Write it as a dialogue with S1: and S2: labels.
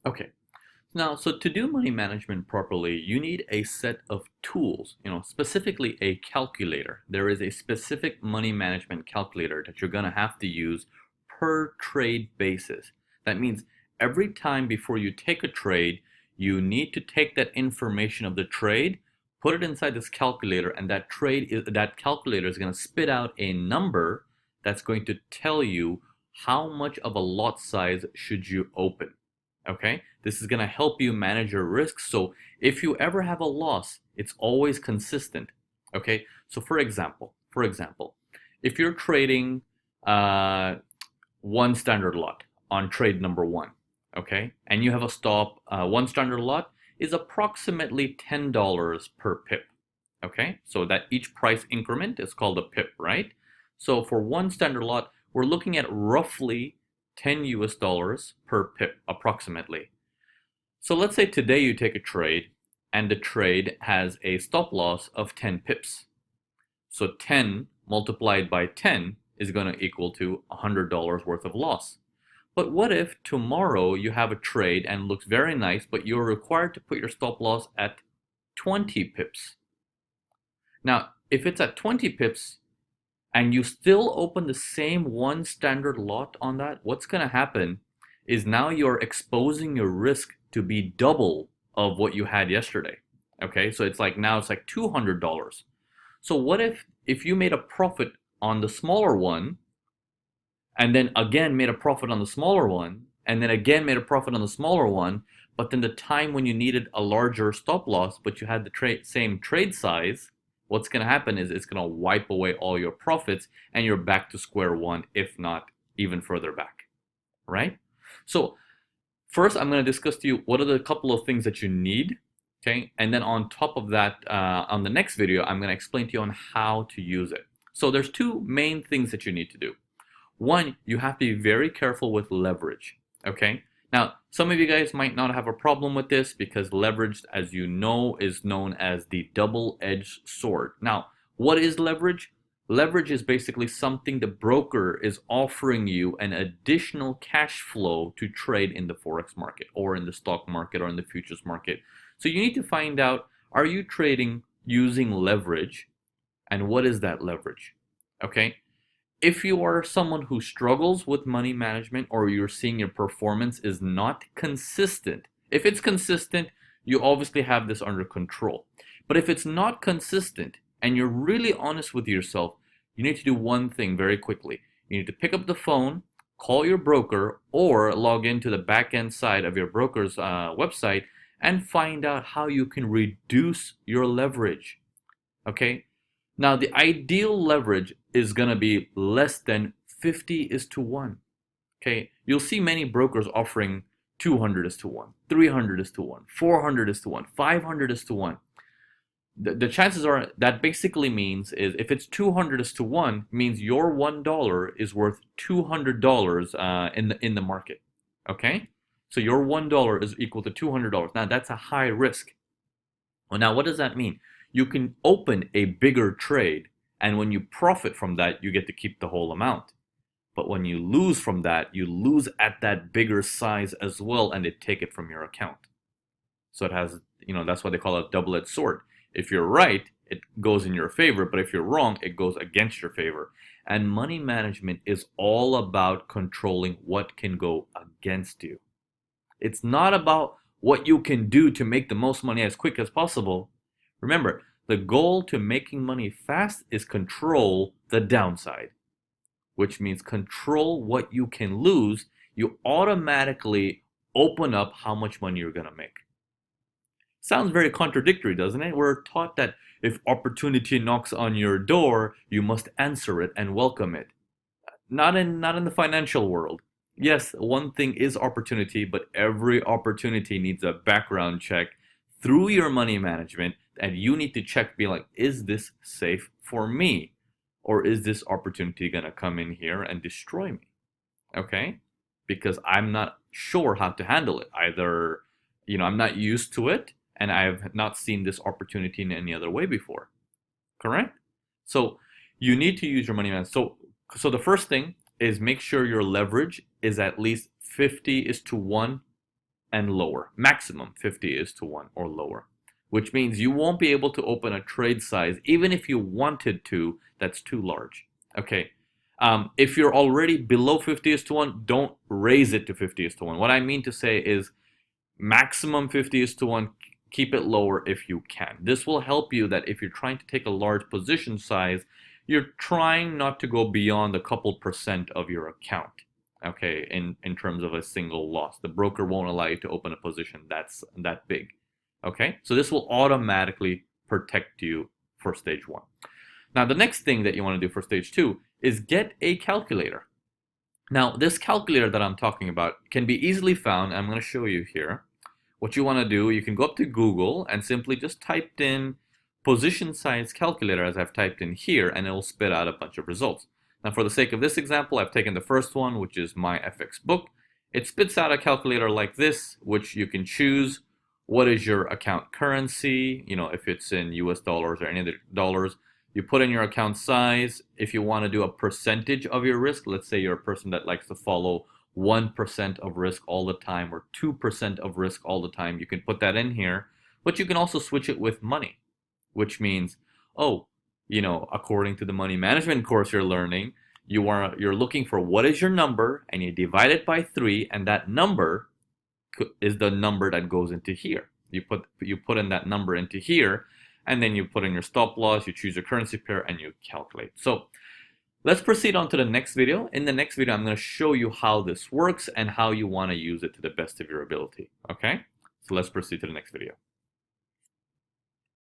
S1: Okay. Now, so to do money management properly, you need a set of tools, specifically a calculator. There is a specific money management calculator that you're going to have to use per trade basis. That means every time before you take a trade, you need to take that information of the trade, put it inside this calculator, and that calculator is going to spit out a number that's going to tell you how much of a lot size should you open. Okay, this is going to help you manage your risks. So if you ever have a loss, it's always consistent. Okay, so for example, if you're trading one standard lot on trade number one, okay, and you have a stop, one standard lot is approximately $10 per pip. Okay, so that each price increment is called a pip, right? So for one standard lot, we're looking at roughly 10 US dollars per pip approximately. So let's say today you take a trade and the trade has a stop loss of 10 pips. So 10 multiplied by 10 is going to equal to $100 worth of loss. But what if tomorrow you have a trade and it looks very nice, but you're required to put your stop loss at 20 pips? Now, if it's at 20 pips, and you still open the same one standard lot on that, what's going to happen is now you're exposing your risk to be double of what you had yesterday. Okay, so it's like now it's like $200. So what if you made a profit on the smaller one, and then again made a profit on the smaller one, and then again made a profit on the smaller one, but then the time when you needed a larger stop loss, but you had the same trade size, what's going to happen is it's going to wipe away all your profits and you're back to square one, if not even further back, right? So first, I'm going to discuss to you what are the couple of things that you need, okay? And then on top of that, on the next video, I'm going to explain to you on how to use it. So there's two main things that you need to do. One, you have to be very careful with leverage, okay? Now, some of you guys might not have a problem with this because leverage, as you know, is known as the double-edged sword. Now, what is leverage? Leverage is basically something the broker is offering you an additional cash flow to trade in the Forex market or in the stock market or in the futures market. So you need to find out, are you trading using leverage, and what is that leverage? Okay? If you are someone who struggles with money management or you're seeing your performance is not consistent, if it's consistent, you obviously have this under control. But if it's not consistent and you're really honest with yourself, you need to do one thing very quickly. You need to pick up the phone, call your broker, or log into the back end side of your broker's website and find out how you can reduce your leverage. Okay? Now, the ideal leverage is going to be less than 50:1. Okay, you'll see many brokers offering 200:1, 300:1, 400:1, 500:1. The chances are that basically means is if it's 200:1 means your $1 is worth $200 in the market. Okay, so your $1 is equal to $200. Now that's a high risk. Well, now what does that mean? You can open a bigger trade, and when you profit from that, you get to keep the whole amount. But when you lose from that, you lose at that bigger size as well, and they take it from your account. So it has, that's why they call it a double-edged sword. If you're right, it goes in your favor, but if you're wrong, it goes against your favor. And money management is all about controlling what can go against you. It's not about what you can do to make the most money as quick as possible. Remember, the goal to making money fast is control the downside, which means control what you can lose. You automatically open up how much money you're going to make. Sounds very contradictory, doesn't it? We're taught that if opportunity knocks on your door, you must answer it and welcome it. Not in the financial world. Yes, one thing is opportunity, but every opportunity needs a background check through your money management, and you need to check, be like, is this safe for me? Or is this opportunity going to come in here and destroy me? Okay? Because I'm not sure how to handle it. Either, I'm not used to it, and I have not seen this opportunity in any other way before. Correct? So you need to use your money management. So the first thing is make sure your leverage is at least 50:1 and lower. Maximum 50:1 or lower, which means you won't be able to open a trade size even if you wanted to that's too large. Okay. If you're already below 50:1, don't raise it to 50:1. What I mean to say is maximum 50:1, keep it lower if you can. This will help you that if you're trying to take a large position size, you're trying not to go beyond a couple percent of your account, okay, in terms of a single loss. The broker won't allow you to open a position that's that big, okay? So this will automatically protect you for stage 1. Now, the next thing that you want to do for stage 2 is get a calculator. Now, this calculator that I'm talking about can be easily found. I'm going to show you here. What you want to do, you can go up to Google and simply just type in position size calculator as I've typed in here, and it will spit out a bunch of results. Now, for the sake of this example, I've taken the first one, which is my FX book. It spits out a calculator like this, which you can choose what is your account currency, if it's in US dollars or any other dollars. You put in your account size. If you want to do a percentage of your risk, let's say you're a person that likes to follow 1% of risk all the time or 2% of risk all the time, you can put that in here. But you can also switch it with money, which means, according to the money management course you're learning, you're looking for what is your number, and you divide it by 3, and that number is the number that goes into here. You put in that number into here, and then you put in your stop loss, you choose your currency pair, and you calculate. So let's proceed on to the next video. In the next video, I'm going to show you how this works and how you want to use it to the best of your ability. Okay? So let's proceed to the next video.